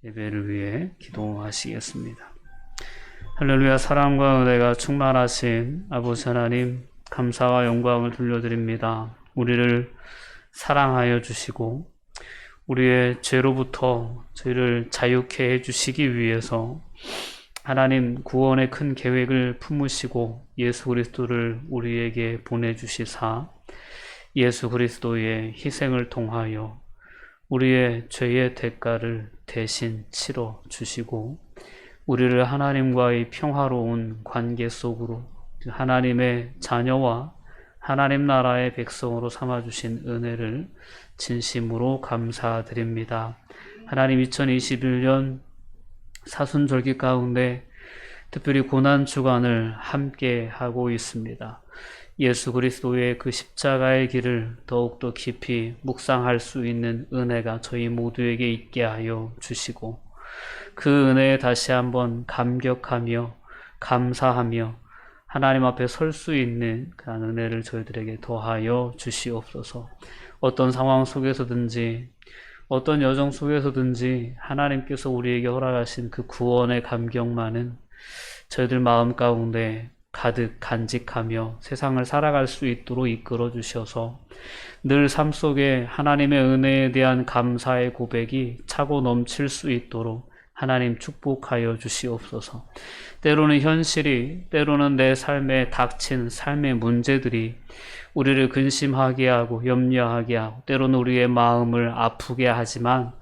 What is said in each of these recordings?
예배를 위해 기도하시겠습니다. 할렐루야. 사랑과 은혜가 충만하신 아버지 하나님, 감사와 영광을 돌려드립니다. 우리를 사랑하여 주시고 우리의 죄로부터 저희를 자유케 해주시기 위해서 하나님 구원의 큰 계획을 품으시고 예수 그리스도를 우리에게 보내주시사 예수 그리스도의 희생을 통하여 우리의 죄의 대가를 대신 치러 주시고 우리를 하나님과의 평화로운 관계 속으로 하나님의 자녀와 하나님 나라의 백성으로 삼아주신 은혜를 진심으로 감사드립니다. 하나님, 2021년 사순절기 가운데 특별히 고난주간을 함께 하고 있습니다. 예수 그리스도의 그 십자가의 길을 더욱더 깊이 묵상할 수 있는 은혜가 저희 모두에게 있게 하여 주시고 그 은혜에 다시 한번 감격하며 감사하며 하나님 앞에 설 수 있는 그런 은혜를 저희들에게 더하여 주시옵소서. 어떤 상황 속에서든지 어떤 여정 속에서든지 하나님께서 우리에게 허락하신 그 구원의 감격만은 저희들 마음 가운데 가득 간직하며 세상을 살아갈 수 있도록 이끌어 주셔서 늘 삶 속에 하나님의 은혜에 대한 감사의 고백이 차고 넘칠 수 있도록 하나님 축복하여 주시옵소서. 때로는 현실이, 때로는 내 삶에 닥친 삶의 문제들이 우리를 근심하게 하고 염려하게 하고 때로는 우리의 마음을 아프게 하지만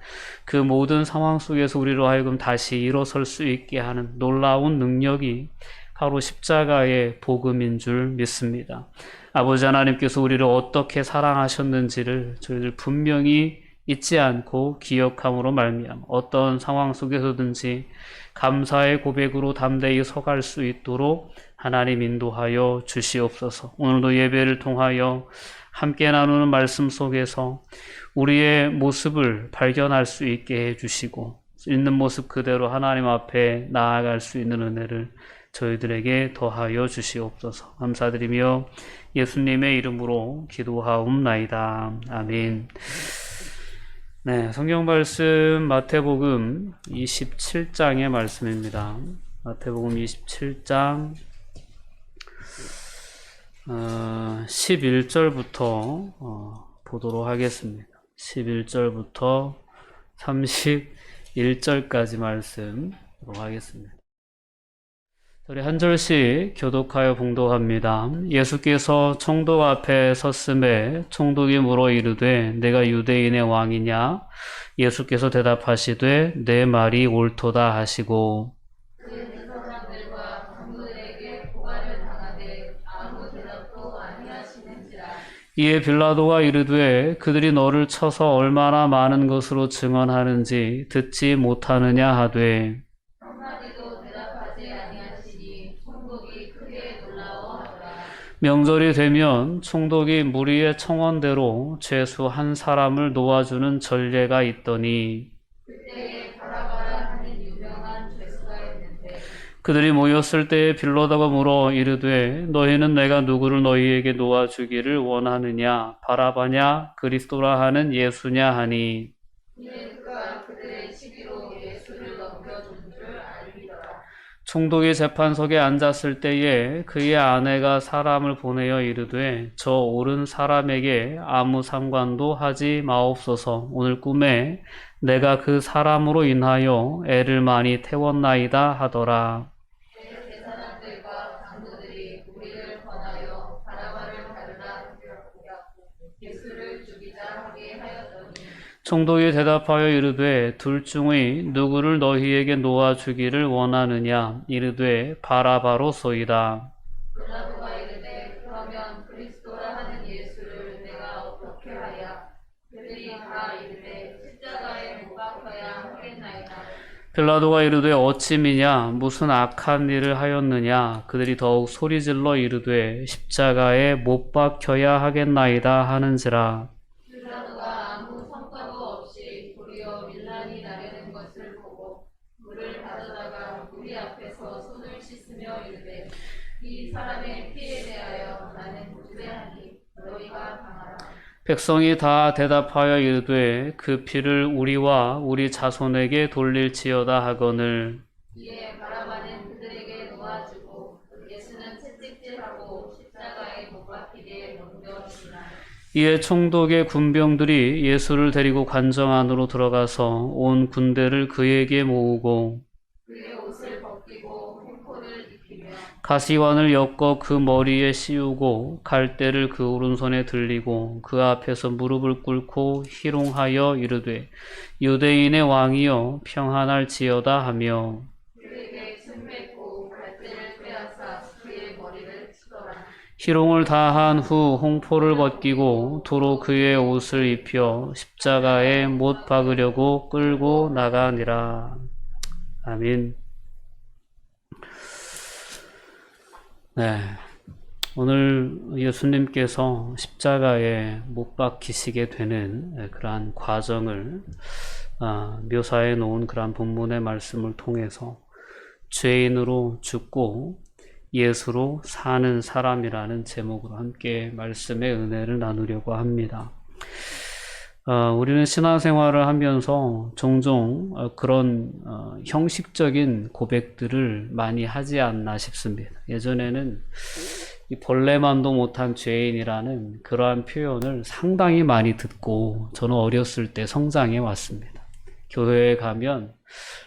그 모든 상황 속에서 우리로 하여금 다시 일어설 수 있게 하는 놀라운 능력이 바로 십자가의 복음인 줄 믿습니다. 아버지 하나님께서 우리를 어떻게 사랑하셨는지를 저희들 분명히 잊지 않고 기억함으로 말미암아 어떤 상황 속에서든지 감사의 고백으로 담대히 서갈 수 있도록 하나님 인도하여 주시옵소서. 오늘도 예배를 통하여 함께 나누는 말씀 속에서 우리의 모습을 발견할 수 있게 해주시고 있는 모습 그대로 하나님 앞에 나아갈 수 있는 은혜를 저희들에게 더하여 주시옵소서. 감사드리며 예수님의 이름으로 기도하옵나이다. 아멘. 네, 성경 말씀 마태복음 27장의 말씀입니다. 마태복음 27장 11절부터 보도록 하겠습니다. 11절부터 31절까지 말씀 보도록 하겠습니다. 우리 한 절씩 교독하여 봉독합니다. 예수께서 총독 앞에 섰음에 총독이 물어 이르되 내가 유대인의 왕이냐? 예수께서 대답하시되 내 말이 옳도다 하시고 그 사람들과 장로들에게 고발을 당하되 아무 대답도 아니하시는지라. 이에 빌라도가 이르되 그들이 너를 쳐서 얼마나 많은 것으로 증언하는지 듣지 못하느냐 하되 명절이 되면 총독이 무리의 청원대로 죄수 한 사람을 놓아주는 전례가 있더니 그때에 바라바라 하는 유명한 죄수가 있는데 그들이 모였을 때에 빌라도가 물어 이르되 너희는 내가 누구를 너희에게 놓아주기를 원하느냐 바라바냐 그리스도라 하는 예수냐 하니 이에 그가 그들의 시기로 예수를 넘겨준 줄 알리더라. 총독이 재판석에 앉았을 때에 그의 아내가 사람을 보내어 이르되 저 옳은 사람에게 아무 상관도 하지 마옵소서. 오늘 꿈에 내가 그 사람으로 인하여 애를 많이 태웠나이다 하더라. 대사장들과 장로들이 우리를 권하여 바라바를 가르라 예수를 죽이자 하게 하였더니 총독이 대답하여 이르되 둘 중의 누구를 너희에게 놓아주기를 원하느냐 이르되 바라바로소이다. 빌라도가 이르되 그러면 그리스도라 하는 예수를 내가 어떻게 하야? 그들이 다 이르되 십자가에 못 박혀야 하겠나이다. 빌라도가 이르되 어찌 미냐 무슨 악한 일을 하였느냐 그들이 더욱 소리질러 이르되 십자가에 못 박혀야 하겠나이다 하는지라. 빌라도가 아무 성과도 없이 도리어 밀란이 나려는 것을 보고 물을 가져다가 우리 앞에서 손을 씻으며 이르되 이 사람의 피에 대하여 나는 주대하니 너희가 당하라. 백성이 다 대답하여 이르되 그 피를 우리와 우리 자손에게 돌릴지어다 하거늘. 이에 바라바는 그들에게 놓아주고 예수는 채찍질하고 십자가에 못 박히게 넘겨지니라. 이에 총독의 군병들이 예수를 데리고 관정 안으로 들어가서 온 군대를 그에게 모으고 그의 옷을 벗기고 흉포를 입히며 가시관을 엮어 그 머리에 씌우고 갈대를 그 오른손에 들리고 그 앞에서 무릎을 꿇고 희롱하여 이르되 유대인의 왕이여 평안할지어다 하며 그에게 침 뱉고 갈대를 빼앗아 그의 머리를 치더라. 희롱을 다한 후 홍포를 벗기고 도로 그의 옷을 입혀 십자가에 못 박으려고 끌고 나가니라. 아멘. 네, 오늘 예수님께서 십자가에 못 박히시게 되는 그러한 과정을 묘사해 놓은 그러한 본문의 말씀을 통해서 죄인으로 죽고 예수로 사는 사람이라는 제목으로 함께 말씀의 은혜를 나누려고 합니다. 우리는 신앙생활을 하면서 종종 그런 형식적인 고백들을 많이 하지 않나 싶습니다. 예전에는 이 벌레만도 못한 죄인이라는 그러한 표현을 상당히 많이 듣고 저는 어렸을 때 성장해 왔습니다. 교회에 가면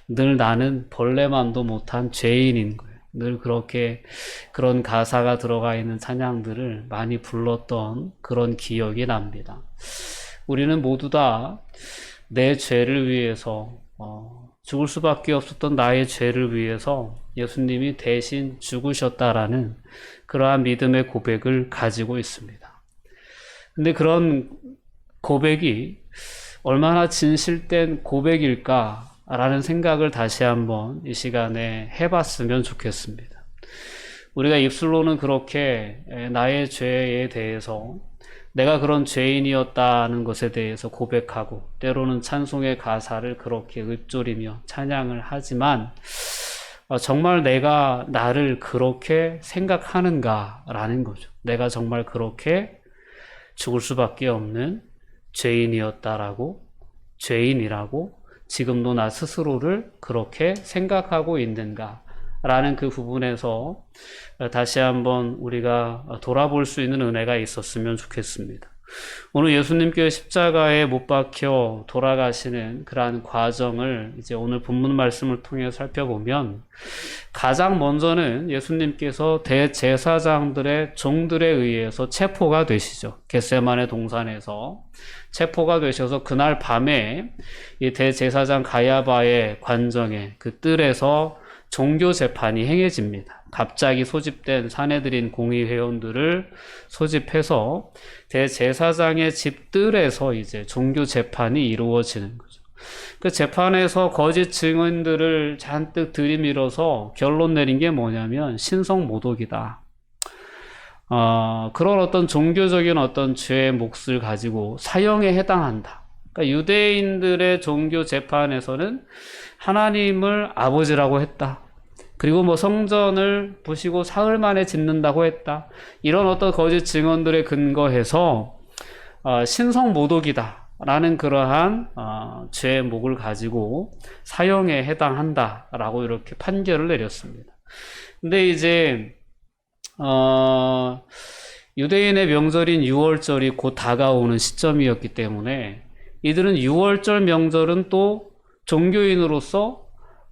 늘 나는 벌레만도 못한 죄인인 거예요. 늘 그렇게 그런 가사가 들어가 있는 찬양들을 많이 불렀던 그런 기억이 납니다. 우리는 모두 다 내 죄를 위해서 죽을 수밖에 없었던 나의 죄를 위해서 예수님이 대신 죽으셨다라는 그러한 믿음의 고백을 가지고 있습니다. 근데 그런 고백이 얼마나 진실된 고백일까라는 생각을 다시 한번 이 시간에 해봤으면 좋겠습니다. 우리가 입술로는 그렇게 나의 죄에 대해서 내가 그런 죄인이었다는 것에 대해서 고백하고 때로는 찬송의 가사를 그렇게 읊조리며 찬양을 하지만 정말 내가 나를 그렇게 생각하는가라는 거죠. 내가 정말 그렇게 죽을 수밖에 없는 죄인이었다라고, 죄인이라고 지금도 나 스스로를 그렇게 생각하고 있는가 라는 그 부분에서 다시 한번 우리가 돌아볼 수 있는 은혜가 있었으면 좋겠습니다. 오늘 예수님께 십자가에 못 박혀 돌아가시는 그러한 과정을 이제 오늘 본문 말씀을 통해 살펴보면 가장 먼저는 예수님께서 대제사장들의 종들에 의해서 체포가 되시죠. 겟세마네 동산에서 체포가 되셔서 그날 밤에 이 대제사장 가야바의 관정에 그 뜰에서 종교 재판이 행해집니다. 갑자기 소집된 사내들인 공의회원들을 소집해서 대제사장의 집들에서 이제 종교 재판이 이루어지는 거죠. 그 재판에서 거짓 증인들을 잔뜩 들이밀어서 결론 내린 게 뭐냐면 신성모독이다. 그런 어떤 종교적인 어떤 죄의 몫을 가지고 사형에 해당한다. 그러니까 유대인들의 종교 재판에서는 하나님을 아버지라고 했다. 그리고 뭐 성전을 부시고 사흘 만에 짓는다고 했다. 이런 어떤 거짓 증언들에 근거해서 신성모독이다 라는 그러한 죄의 몫을 가지고 사형에 해당한다 라고 이렇게 판결을 내렸습니다. 근데 이제 유대인의 명절인 유월절이 곧 다가오는 시점이었기 때문에 이들은 유월절 명절은 또 종교인으로서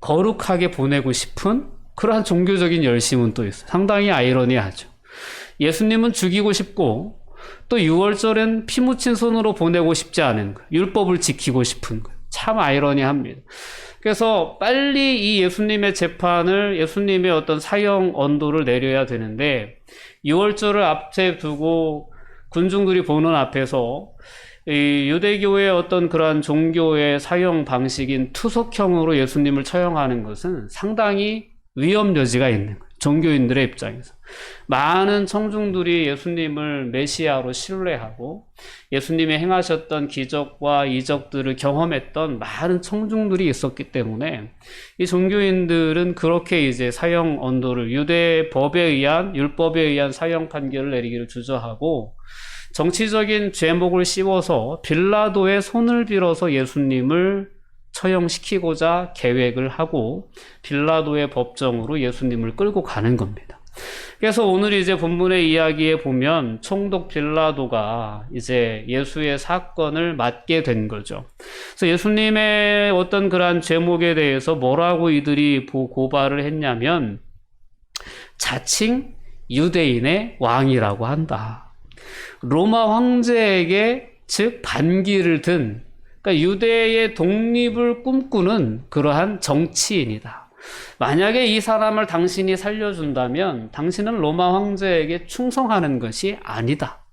거룩하게 보내고 싶은 그러한 종교적인 열심은 또 있어요. 상당히 아이러니하죠. 예수님은 죽이고 싶고 또 유월절엔 피 묻힌 손으로 보내고 싶지 않은 거예요. 율법을 지키고 싶은 거예요. 참 아이러니합니다. 그래서 빨리 이 예수님의 재판을 예수님의 어떤 사형 언도를 내려야 되는데 유월절을 앞에 두고 군중들이 보는 앞에서 이 유대교의 어떤 그러한 종교의 사형 방식인 투석형으로 예수님을 처형하는 것은 상당히 위험 여지가 있는 거예요. 종교인들의 입장에서. 많은 청중들이 예수님을 메시아로 신뢰하고 예수님이 행하셨던 기적과 이적들을 경험했던 많은 청중들이 있었기 때문에 이 종교인들은 그렇게 이제 사형 언도를 유대 법에 의한 율법에 의한 사형 판결을 내리기를 주저하고 정치적인 죄목을 씌워서 빌라도의 손을 빌어서 예수님을 처형시키고자 계획을 하고 빌라도의 법정으로 예수님을 끌고 가는 겁니다. 그래서 오늘 이제 본문의 이야기에 보면 총독 빌라도가 이제 예수의 사건을 맡게 된 거죠. 그래서 예수님의 어떤 그러한 죄목에 대해서 뭐라고 이들이 고발을 했냐면 자칭 유대인의 왕이라고 한다. 로마 황제에게 즉 반기를 든, 그러니까 유대의 독립을 꿈꾸는 그러한 정치인이다. 만약에 이 사람을 당신이 살려준다면 당신은 로마 황제에게 충성하는 것이 아니다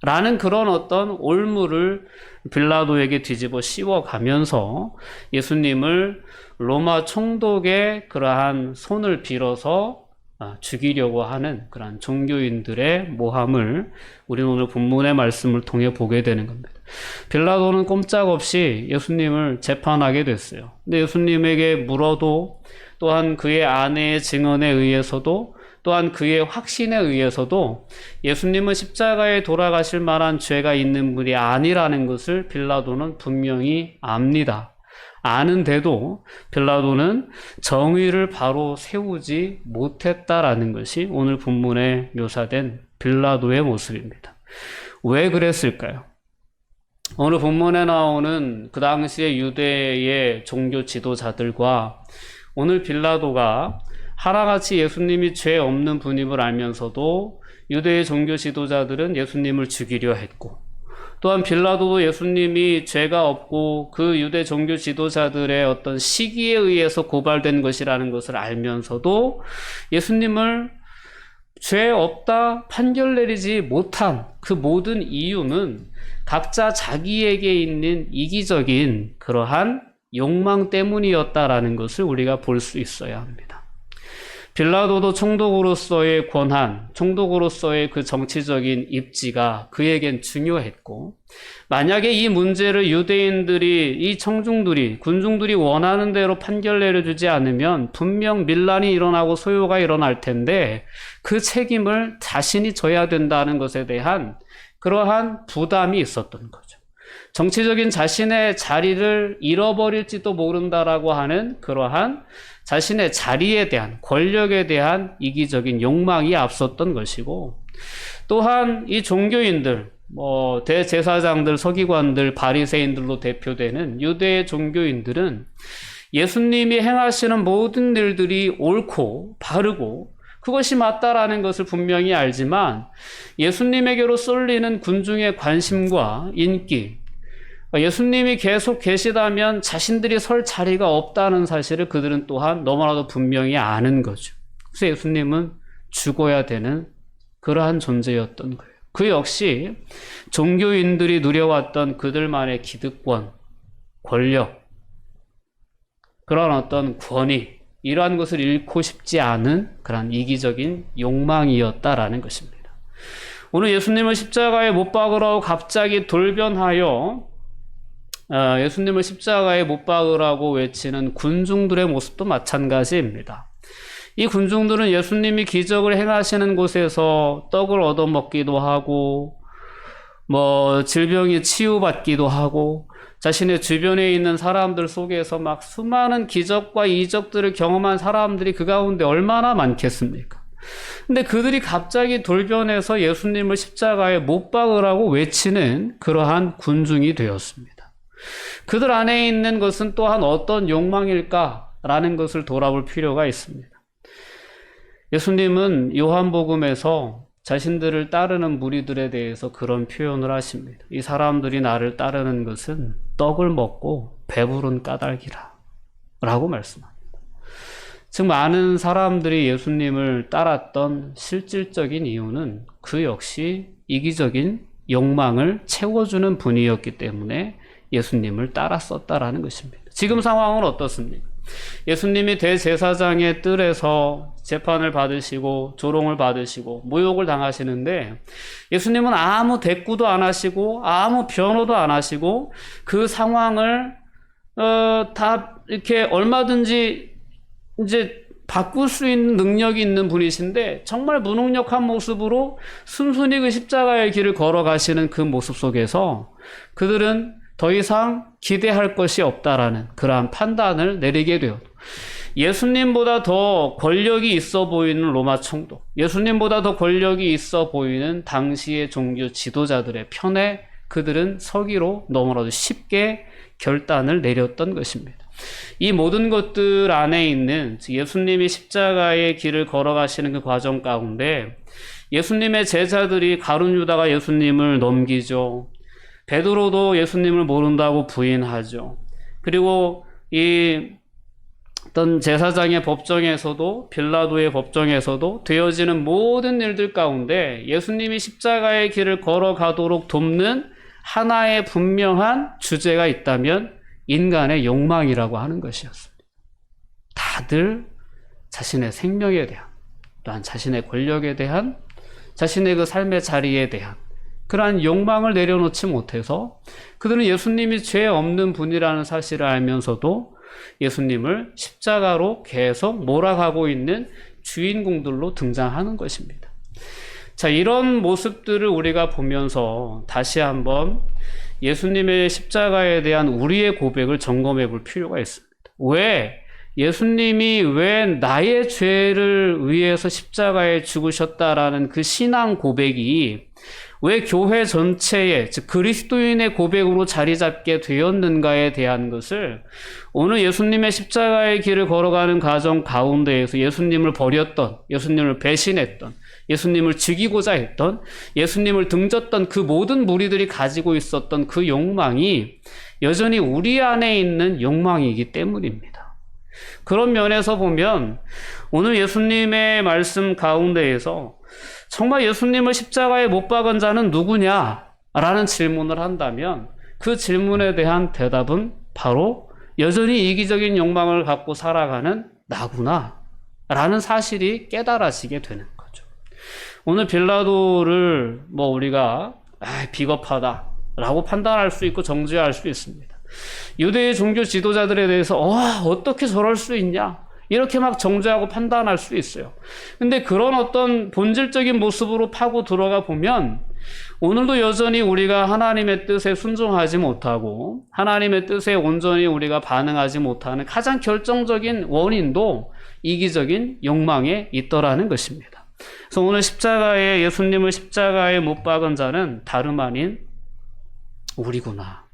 라는 그런 어떤 올무를 빌라도에게 뒤집어 씌워가면서 예수님을 로마 총독의 그러한 손을 빌어서 죽이려고 하는 그런 종교인들의 모함을 우리는 오늘 본문의 말씀을 통해 보게 되는 겁니다. 빌라도는 꼼짝없이 예수님을 재판하게 됐어요. 근데 예수님에게 물어도, 또한 그의 아내의 증언에 의해서도, 또한 그의 확신에 의해서도 예수님은 십자가에 돌아가실 만한 죄가 있는 분이 아니라는 것을 빌라도는 분명히 압니다. 아는데도 빌라도는 정의를 바로 세우지 못했다라는 것이 오늘 본문에 묘사된 빌라도의 모습입니다. 왜 그랬을까요? 오늘 본문에 나오는 그 당시의 유대의 종교 지도자들과 오늘 빌라도가 하나같이 예수님이 죄 없는 분임을 알면서도 유대의 종교 지도자들은 예수님을 죽이려 했고, 또한 빌라도도 예수님이 죄가 없고 그 유대 종교 지도자들의 어떤 시기에 의해서 고발된 것이라는 것을 알면서도 예수님을 죄 없다 판결 내리지 못한 그 모든 이유는 각자 자기에게 있는 이기적인 그러한 욕망 때문이었다라는 것을 우리가 볼 수 있어야 합니다. 빌라도도 총독으로서의 권한, 총독으로서의 그 정치적인 입지가 그에겐 중요했고, 만약에 이 문제를 유대인들이, 이 청중들이, 군중들이 원하는 대로 판결 내려주지 않으면 분명 밀란이 일어나고 소요가 일어날 텐데 그 책임을 자신이 져야 된다는 것에 대한 그러한 부담이 있었던 거죠. 정치적인 자신의 자리를 잃어버릴지도 모른다라고 하는 그러한 자신의 자리에 대한, 권력에 대한 이기적인 욕망이 앞섰던 것이고, 또한 이 종교인들, 대제사장들, 서기관들, 바리새인들로 대표되는 유대의 종교인들은 예수님이 행하시는 모든 일들이 옳고 바르고 그것이 맞다라는 것을 분명히 알지만 예수님에게로 쏠리는 군중의 관심과 인기, 예수님이 계속 계시다면 자신들이 설 자리가 없다는 사실을 그들은 또한 너무나도 분명히 아는 거죠. 그래서 예수님은 죽어야 되는 그러한 존재였던 거예요. 그 역시 종교인들이 누려왔던 그들만의 기득권, 권력, 그런 어떤 권위, 이러한 것을 잃고 싶지 않은 그런 이기적인 욕망이었다라는 것입니다. 오늘 예수님을 십자가에 못 박으라고 갑자기 돌변하여 예수님을 십자가에 못 박으라고 외치는 군중들의 모습도 마찬가지입니다. 이 군중들은 예수님이 기적을 행하시는 곳에서 떡을 얻어먹기도 하고, 질병이 치유받기도 하고, 자신의 주변에 있는 사람들 속에서 막 수많은 기적과 이적들을 경험한 사람들이 그 가운데 얼마나 많겠습니까? 근데 그들이 갑자기 돌변해서 예수님을 십자가에 못 박으라고 외치는 그러한 군중이 되었습니다. 그들 안에 있는 것은 또한 어떤 욕망일까라는 것을 돌아볼 필요가 있습니다. 예수님은 요한복음에서 자신들을 따르는 무리들에 대해서 그런 표현을 하십니다. 이 사람들이 나를 따르는 것은 떡을 먹고 배부른 까닭이라 라고 말씀합니다. 즉 많은 사람들이 예수님을 따랐던 실질적인 이유는 그 역시 이기적인 욕망을 채워주는 분이었기 때문에 예수님을 따랐었다라는 것입니다. 지금 상황은 어떻습니까? 예수님이 대제사장의 뜰에서 재판을 받으시고 조롱을 받으시고 모욕을 당하시는데 예수님은 아무 대꾸도 안 하시고 아무 변호도 안 하시고 그 상황을 다 이렇게 얼마든지 이제 바꿀 수 있는 능력이 있는 분이신데 정말 무능력한 모습으로 순순히 그 십자가의 길을 걸어가시는 그 모습 속에서 그들은 더 이상 기대할 것이 없다라는 그러한 판단을 내리게 되어 예수님보다 더 권력이 있어 보이는 로마 총독, 예수님보다 더 권력이 있어 보이는 당시의 종교 지도자들의 편에 그들은 서기로 너무나도 쉽게 결단을 내렸던 것입니다. 이 모든 것들 안에 있는 예수님이 십자가의 길을 걸어가시는 그 과정 가운데 예수님의 제자들이 가룟 유다가 예수님을 넘기죠. 베드로도 예수님을 모른다고 부인하죠. 그리고 이 어떤 제사장의 법정에서도 빌라도의 법정에서도 되어지는 모든 일들 가운데 예수님이 십자가의 길을 걸어가도록 돕는 하나의 분명한 주제가 있다면 인간의 욕망이라고 하는 것이었습니다. 다들 자신의 생명에 대한, 또한 자신의 권력에 대한, 자신의 그 삶의 자리에 대한 그러한 욕망을 내려놓지 못해서 그들은 예수님이 죄 없는 분이라는 사실을 알면서도 예수님을 십자가로 계속 몰아가고 있는 주인공들로 등장하는 것입니다. 자, 이런 모습들을 우리가 보면서 다시 한번 예수님의 십자가에 대한 우리의 고백을 점검해 볼 필요가 있습니다. 예수님이 왜 나의 죄를 위해서 십자가에 죽으셨다라는 그 신앙 고백이 왜 교회 전체의, 즉 그리스도인의 고백으로 자리 잡게 되었는가에 대한 것을 오늘 예수님의 십자가의 길을 걸어가는 과정 가운데에서 예수님을 버렸던, 예수님을 배신했던, 예수님을 죽이고자 했던, 예수님을 등졌던 그 모든 무리들이 가지고 있었던 그 욕망이 여전히 우리 안에 있는 욕망이기 때문입니다. 그런 면에서 보면 오늘 예수님의 말씀 가운데에서 정말 예수님을 십자가에 못 박은 자는 누구냐? 라는 질문을 한다면 그 질문에 대한 대답은 바로 여전히 이기적인 욕망을 갖고 살아가는 나구나 라는 사실이 깨달아지게 되는 거죠. 오늘 빌라도를 우리가 비겁하다 라고 판단할 수 있고 정죄할 수 있습니다. 유대의 종교 지도자들에 대해서 어떻게 저럴 수 있냐? 이렇게 막 정죄하고 판단할 수 있어요. 근데 그런 어떤 본질적인 모습으로 파고 들어가 보면 오늘도 여전히 우리가 하나님의 뜻에 순종하지 못하고 하나님의 뜻에 온전히 우리가 반응하지 못하는 가장 결정적인 원인도 이기적인 욕망에 있더라는 것입니다. 그래서 오늘 예수님을 십자가에 못 박은 자는 다름 아닌 우리구나,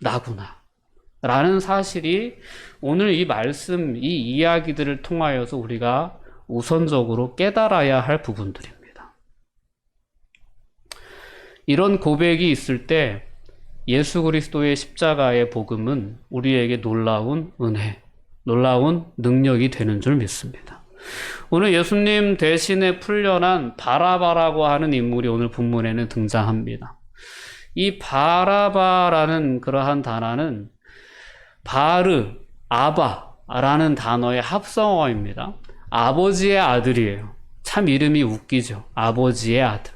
나구나 라는 사실이 오늘 이 말씀, 이 이야기들을 통하여서 우리가 우선적으로 깨달아야 할 부분들입니다. 이런 고백이 있을 때 예수 그리스도의 십자가의 복음은 우리에게 놀라운 은혜, 놀라운 능력이 되는 줄 믿습니다. 오늘 예수님 대신에 풀려난 바라바라고 하는 인물이 오늘 본문에는 등장합니다. 이 바라바라는 그러한 단어는 바르, 아바라는 단어의 합성어입니다. 아버지의 아들이에요. 참 이름이 웃기죠. 아버지의 아들.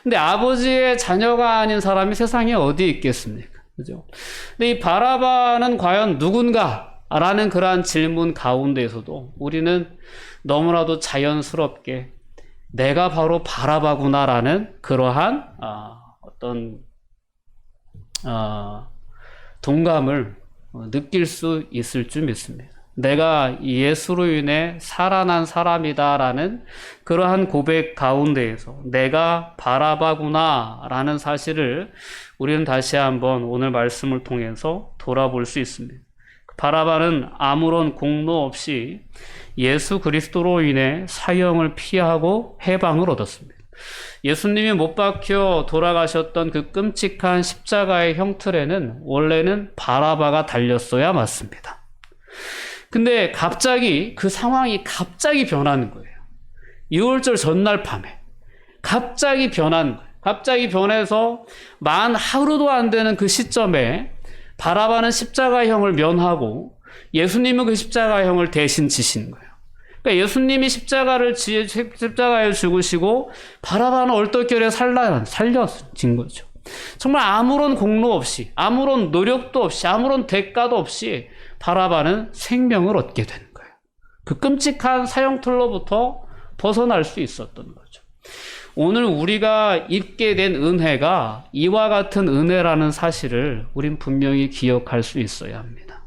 근데 아버지의 자녀가 아닌 사람이 세상에 어디 있겠습니까? 그죠? 근데 이 바라바는 과연 누군가? 라는 그러한 질문 가운데에서도 우리는 너무나도 자연스럽게 내가 바로 바라바구나라는 그러한 동감을 느낄 수 있을 줄 믿습니다. 내가 예수로 인해 살아난 사람이다라는 그러한 고백 가운데에서 내가 바라바구나 라는 사실을 우리는 다시 한번 오늘 말씀을 통해서 돌아볼 수 있습니다. 바라바는 아무런 공로 없이 예수 그리스도로 인해 사형을 피하고 해방을 얻었습니다. 예수님이 못 박혀 돌아가셨던 그 끔찍한 십자가의 형틀에는 원래는 바라바가 달렸어야 맞습니다. 근데 갑자기 그 상황이 갑자기 변하는 거예요. 6월절 전날 밤에 갑자기 변하는 거예요. 갑자기 변해서 만 하루도 안 되는 그 시점에 바라바는 십자가형을 면하고 예수님은 그 십자가형을 대신 지시는 거예요. 그러니까 예수님이 십자가에 죽으시고 바라바는 얼떨결에 살려진 거죠. 정말 아무런 공로 없이, 아무런 노력도 없이, 아무런 대가도 없이 바라바는 생명을 얻게 되는 거예요. 그 끔찍한 사형틀로부터 벗어날 수 있었던 거죠. 오늘 우리가 입게 된 은혜가 이와 같은 은혜라는 사실을 우린 분명히 기억할 수 있어야 합니다.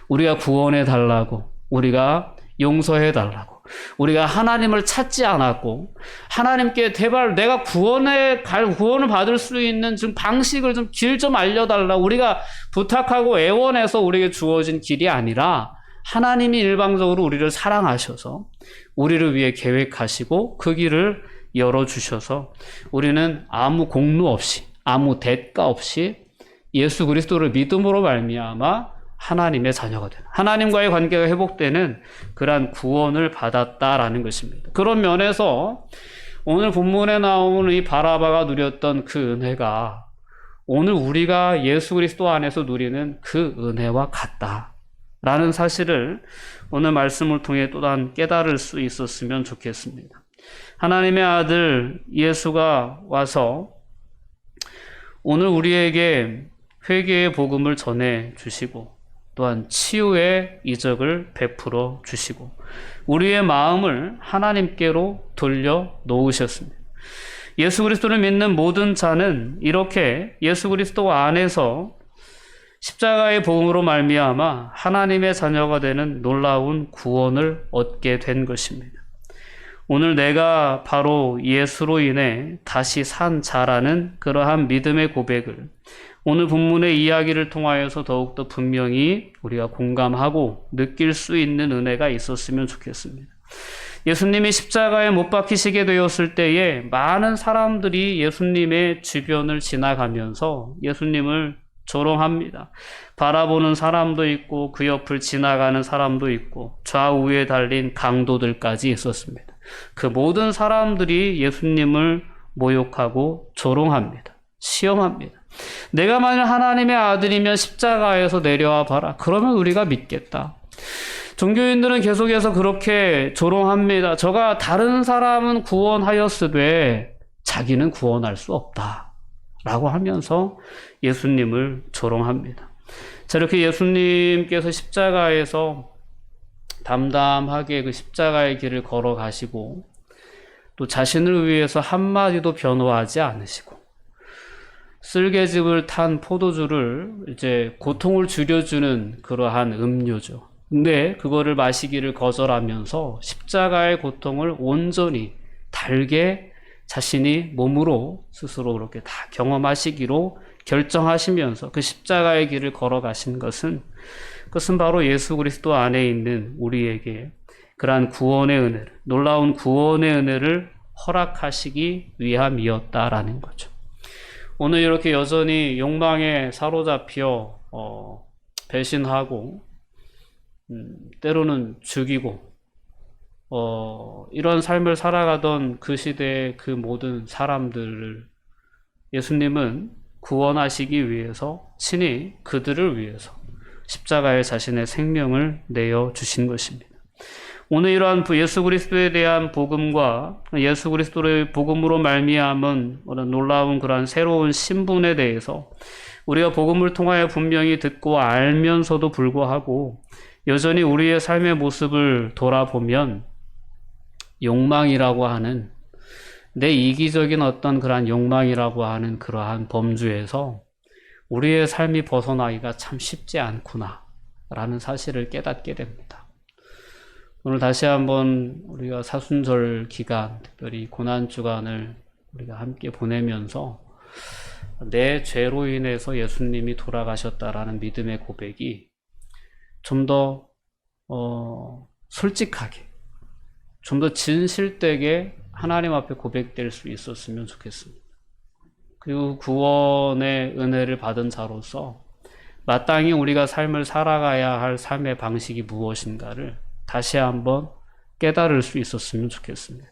우리가 구원해 달라고, 우리가 용서해 달라고, 우리가 하나님을 찾지 않았고 하나님께 제발 내가 구원을 받을 수 있는 좀 방식을 좀 길 좀 알려달라 우리가 부탁하고 애원해서 우리에게 주어진 길이 아니라 하나님이 일방적으로 우리를 사랑하셔서 우리를 위해 계획하시고 그 길을 열어주셔서 우리는 아무 공로 없이 아무 대가 없이 예수 그리스도를 믿음으로 말미암아 하나님의 자녀가 되는, 하나님과의 관계가 회복되는 그러한 구원을 받았다라는 것입니다. 그런 면에서 오늘 본문에 나오는 이 바라바가 누렸던 그 은혜가 오늘 우리가 예수 그리스도 안에서 누리는 그 은혜와 같다라는 사실을 오늘 말씀을 통해 또한 깨달을 수 있었으면 좋겠습니다. 하나님의 아들 예수가 와서 오늘 우리에게 회개의 복음을 전해 주시고 또한 치유의 이적을 베풀어 주시고 우리의 마음을 하나님께로 돌려 놓으셨습니다. 예수 그리스도를 믿는 모든 자는 이렇게 예수 그리스도 안에서 십자가의 복음으로 말미암아 하나님의 자녀가 되는 놀라운 구원을 얻게 된 것입니다. 오늘 내가 바로 예수로 인해 다시 산 자라는 그러한 믿음의 고백을 오늘 본문의 이야기를 통하여서 더욱더 분명히 우리가 공감하고 느낄 수 있는 은혜가 있었으면 좋겠습니다. 예수님이 십자가에 못 박히시게 되었을 때에 많은 사람들이 예수님의 주변을 지나가면서 예수님을 조롱합니다. 바라보는 사람도 있고 그 옆을 지나가는 사람도 있고 좌우에 달린 강도들까지 있었습니다. 그 모든 사람들이 예수님을 모욕하고 조롱합니다. 시험합니다. 내가 만약 하나님의 아들이면 십자가에서 내려와 봐라. 그러면 우리가 믿겠다. 종교인들은 계속해서 그렇게 조롱합니다. 저가 다른 사람은 구원하였으되 자기는 구원할 수 없다. 라고 하면서 예수님을 조롱합니다. 저렇게 예수님께서 십자가에서 담담하게 그 십자가의 길을 걸어가시고 또 자신을 위해서 한마디도 변호하지 않으시고 쓸개즙을 탄 포도주를 이제 고통을 줄여주는 그러한 음료죠. 근데 그거를 마시기를 거절하면서 십자가의 고통을 온전히 달게 자신이 몸으로 스스로 그렇게 다 경험하시기로 결정하시면서 그 십자가의 길을 걸어가신 그것은 바로 예수 그리스도 안에 있는 우리에게 그러한 구원의 은혜를, 놀라운 구원의 은혜를 허락하시기 위함이었다라는 거죠. 오늘 이렇게 여전히 욕망에 사로잡혀 배신하고 때로는 죽이고 이런 삶을 살아가던 그 시대의 그 모든 사람들을 예수님은 구원하시기 위해서 친히 그들을 위해서 십자가에 자신의 생명을 내어 주신 것입니다. 오늘 이러한 예수 그리스도에 대한 복음과 예수 그리스도의 복음으로 말미암은 놀라운 그러한 새로운 신분에 대해서 우리가 복음을 통하여 분명히 듣고 알면서도 불구하고 여전히 우리의 삶의 모습을 돌아보면 욕망이라고 하는 내 이기적인 어떤 그러한 욕망이라고 하는 그러한 범주에서 우리의 삶이 벗어나기가 참 쉽지 않구나 라는 사실을 깨닫게 됩니다. 오늘 다시 한번 우리가 사순절 기간, 특별히 고난주간을 우리가 함께 보내면서 내 죄로 인해서 예수님이 돌아가셨다라는 믿음의 고백이 좀 더 솔직하게, 좀 더 진실되게 하나님 앞에 고백될 수 있었으면 좋겠습니다. 그리고 구원의 은혜를 받은 자로서 마땅히 우리가 삶을 살아가야 할 삶의 방식이 무엇인가를 다시 한번 깨달을 수 있었으면 좋겠습니다.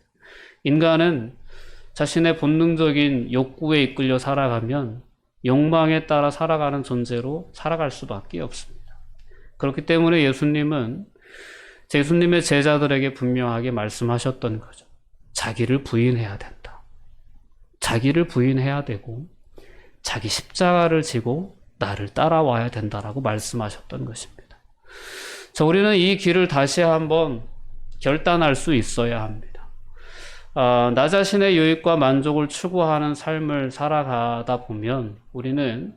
인간은 자신의 본능적인 욕구에 이끌려 살아가면 욕망에 따라 살아가는 존재로 살아갈 수밖에 없습니다. 그렇기 때문에 예수님은 예수님의 제자들에게 분명하게 말씀하셨던 거죠. 자기를 부인해야 된다. 자기를 부인해야 되고 자기 십자가를 지고 나를 따라와야 된다라고 말씀하셨던 것입니다. 자, 우리는 이 길을 다시 한번 결단할 수 있어야 합니다. 나 자신의 유익과 만족을 추구하는 삶을 살아가다 보면 우리는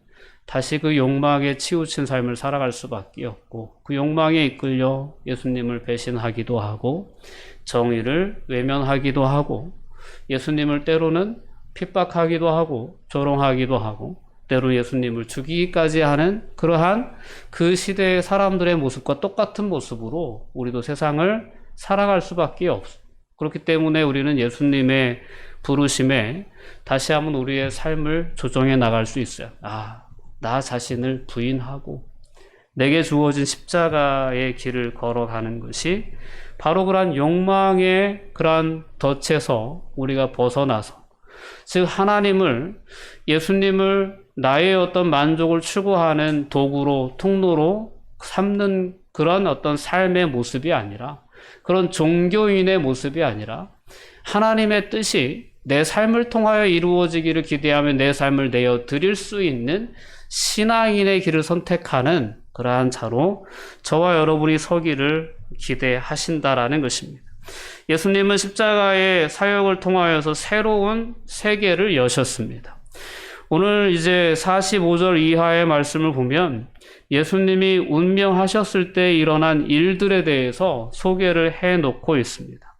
다시 그 욕망에 치우친 삶을 살아갈 수밖에 없고, 그 욕망에 이끌려 예수님을 배신하기도 하고 정의를 외면하기도 하고 예수님을 때로는 핍박하기도 하고 조롱하기도 하고 때로 예수님을 죽이기까지 하는 그러한 그 시대의 사람들의 모습과 똑같은 모습으로 우리도 세상을 살아갈 수밖에 없어요. 그렇기 때문에 우리는 예수님의 부르심에 다시 한번 우리의 삶을 조정해 나갈 수 있어요. 나 자신을 부인하고 내게 주어진 십자가의 길을 걸어가는 것이 바로 그러한 욕망의 그러한 덫에서 우리가 벗어나서, 즉 하나님을, 예수님을 나의 어떤 만족을 추구하는 도구로, 통로로 삼는 그런 어떤 삶의 모습이 아니라, 그런 종교인의 모습이 아니라 하나님의 뜻이 내 삶을 통하여 이루어지기를 기대하며 내 삶을 내어 드릴 수 있는 신앙인의 길을 선택하는 그러한 자로 저와 여러분이 서기를 기대하신다라는 것입니다. 예수님은 십자가의 사역을 통하여서 새로운 세계를 여셨습니다. 오늘 이제 45절 이하의 말씀을 보면 예수님이 운명하셨을 때 일어난 일들에 대해서 소개를 해놓고 있습니다.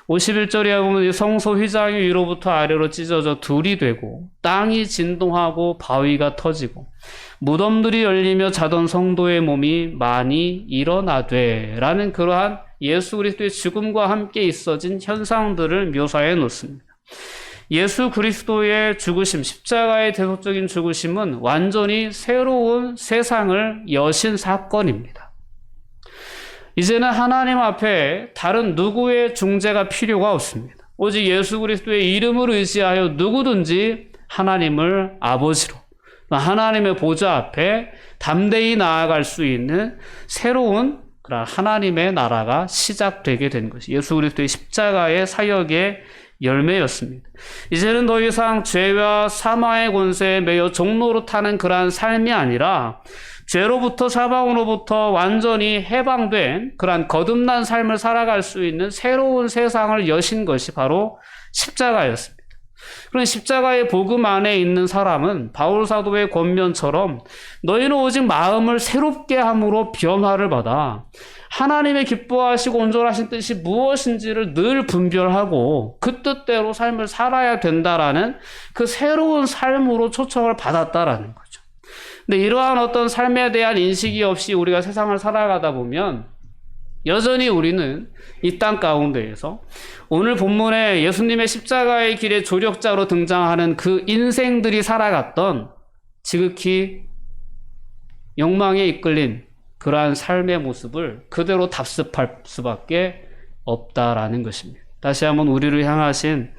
51절에 보면 성소 휘장이 위로부터 아래로 찢어져 둘이 되고 땅이 진동하고 바위가 터지고 무덤들이 열리며 자던 성도의 몸이 많이 일어나되 라는 그러한 예수 그리스도의 죽음과 함께 있어진 현상들을 묘사해 놓습니다. 예수 그리스도의 죽으심, 십자가의 대속적인 죽으심은 완전히 새로운 세상을 여신 사건입니다. 이제는 하나님 앞에 다른 누구의 중재가 필요가 없습니다. 오직 예수 그리스도의 이름을 의지하여 누구든지 하나님을 아버지로, 하나님의 보좌 앞에 담대히 나아갈 수 있는 새로운 그런 하나님의 나라가 시작되게 된 것이 예수 그리스도의 십자가의 사역의 열매였습니다. 이제는 더 이상 죄와 사망의 권세에 매여 종로로 타는 그러한 삶이 아니라 죄로부터 사방으로부터 완전히 해방된 그러한 거듭난 삶을 살아갈 수 있는 새로운 세상을 여신 것이 바로 십자가였습니다. 그런 십자가의 복음 안에 있는 사람은 바울 사도의 권면처럼 너희는 오직 마음을 새롭게 함으로 변화를 받아 하나님의 기뻐하시고 온전하신 뜻이 무엇인지를 늘 분별하고 그 뜻대로 삶을 살아야 된다라는 그 새로운 삶으로 초청을 받았다라는 거죠. 근데 이러한 어떤 삶에 대한 인식이 없이 우리가 세상을 살아가다 보면 여전히 우리는 이 땅 가운데에서 오늘 본문에 예수님의 십자가의 길의 조력자로 등장하는 그 인생들이 살아갔던 지극히 욕망에 이끌린 그러한 삶의 모습을 그대로 답습할 수밖에 없다라는 것입니다. 다시 한번 우리를 향하신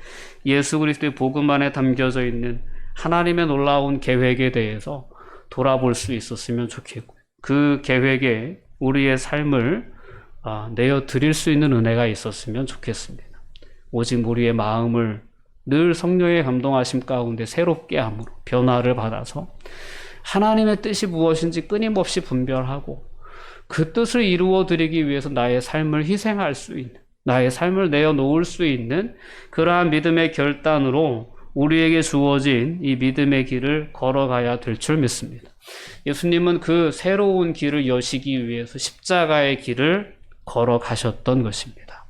예수 그리스도의 복음 안에 담겨져 있는 하나님의 놀라운 계획에 대해서 돌아볼 수 있었으면 좋겠고요. 그 계획에 우리의 삶을 내어 드릴 수 있는 은혜가 있었으면 좋겠습니다. 오직 우리의 마음을 늘 성령의 감동하심 가운데 새롭게 함으로 변화를 받아서 하나님의 뜻이 무엇인지 끊임없이 분별하고 그 뜻을 이루어 드리기 위해서 나의 삶을 희생할 수 있는, 나의 삶을 내어놓을 수 있는 그러한 믿음의 결단으로 우리에게 주어진 이 믿음의 길을 걸어가야 될 줄 믿습니다. 예수님은 그 새로운 길을 여시기 위해서 십자가의 길을 걸어가셨던 것입니다.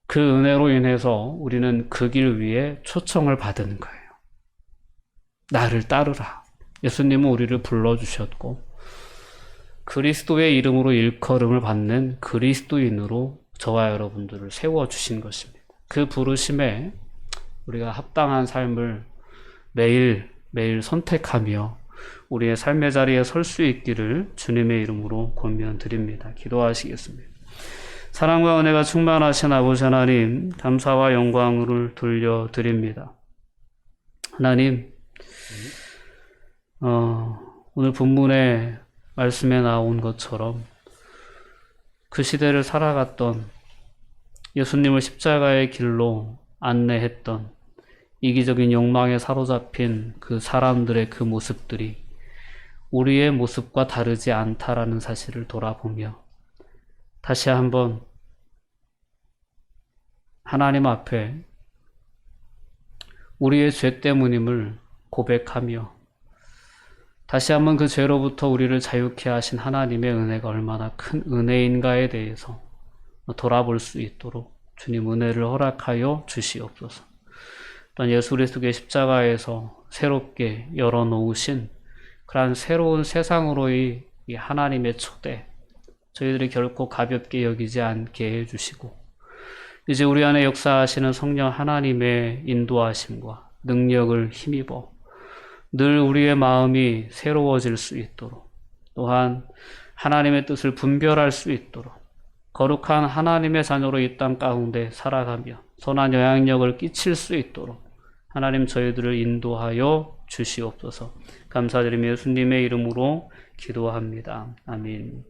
그 은혜로 인해서 우리는 그 길 위에 초청을 받은 거예요. 나를 따르라. 예수님은 우리를 불러주셨고 그리스도의 이름으로 일컬음을 받는 그리스도인으로 저와 여러분들을 세워주신 것입니다. 그 부르심에 우리가 합당한 삶을 매일 선택하며 우리의 삶의 자리에 설 수 있기를 주님의 이름으로 권면드립니다. 기도하시겠습니다. 사랑과 은혜가 충만하신 아버지 하나님, 감사와 영광을 돌려드립니다. 하나님, 오늘 본문의 말씀에 나온 것처럼 그 시대를 살아갔던 예수님을 십자가의 길로 안내했던 이기적인 욕망에 사로잡힌 그 사람들의 그 모습들이 우리의 모습과 다르지 않다라는 사실을 돌아보며 다시 한번 하나님 앞에 우리의 죄 때문임을 고백하며 다시 한번 그 죄로부터 우리를 자유케 하신 하나님의 은혜가 얼마나 큰 은혜인가에 대해서 돌아볼 수 있도록 주님 은혜를 허락하여 주시옵소서. 또한 예수 그리스도의 십자가에서 새롭게 열어놓으신 그러한 새로운 세상으로의 이 하나님의 초대, 저희들이 결코 가볍게 여기지 않게 해주시고 이제 우리 안에 역사하시는 성령 하나님의 인도하심과 능력을 힘입어 늘 우리의 마음이 새로워질 수 있도록, 또한 하나님의 뜻을 분별할 수 있도록 거룩한 하나님의 자녀로 이 땅 가운데 살아가며 선한 영향력을 끼칠 수 있도록 하나님 저희들을 인도하여 주시옵소서. 감사드리며 예수님의 이름으로 기도합니다. 아멘.